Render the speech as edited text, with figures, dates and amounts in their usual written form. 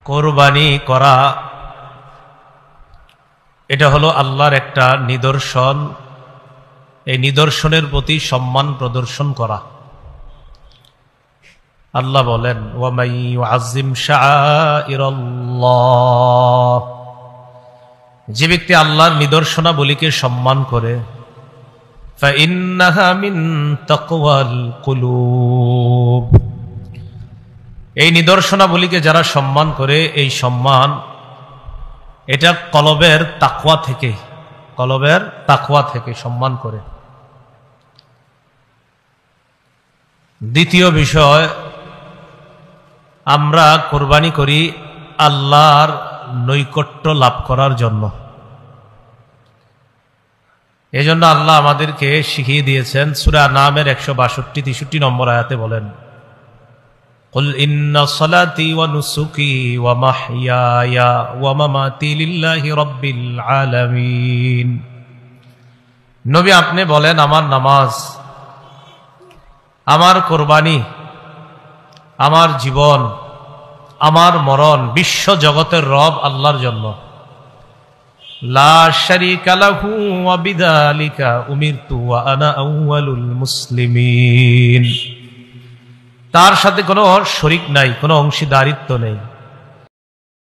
কোরবানি করা এটা হলো আল্লাহর একটা নিদর্শন। এই নিদর্শনের প্রতি সম্মান প্রদর্শন করা। আল্লাহ বলেন, ওয়ামাই ইউআযযিম শাআইরাল্লাহ, যে ব্যক্তি আল্লাহর নিদর্শনাবলীকে সম্মান করে, ফাইন্নাহা মিন তাকওয়াল কুলুব, এই নিদর্শনাবলীকে যারা সম্মান করে, এই সম্মান এটা কলবের তাকওয়া থেকে সম্মান করে। দ্বিতীয় বিষয়, আমরা কোরবানি করি আল্লাহর নৈকট্য লাভ করার জন্য। এজন্য আল্লাহ আমাদেরকে শিখিয়ে দিয়েছেন, সূরা নামের 162-63 নম্বর আয়াতে বলেন, কুল ইন্না সালাতি ওয়া নুসুকি ওয়া মাহইয়ায়া ওয়া মামাতি লিল্লাহি রাব্বিল আলামিন। নবী আপনি বলেন, আমার নামাজ, আমার কোরবানি, আমার জীবন, আমার মরণ বিশ্ব জগতের রব আল্লাহর জন্য। লা শারীকা লাহু ওয়া বিযালিকা উমিরতু ওয়া আনা আউয়ালুল মুসলিমিন। তার সাথে কোনো শরীক নাই, কোনো অংশীদারিত্ব নেই।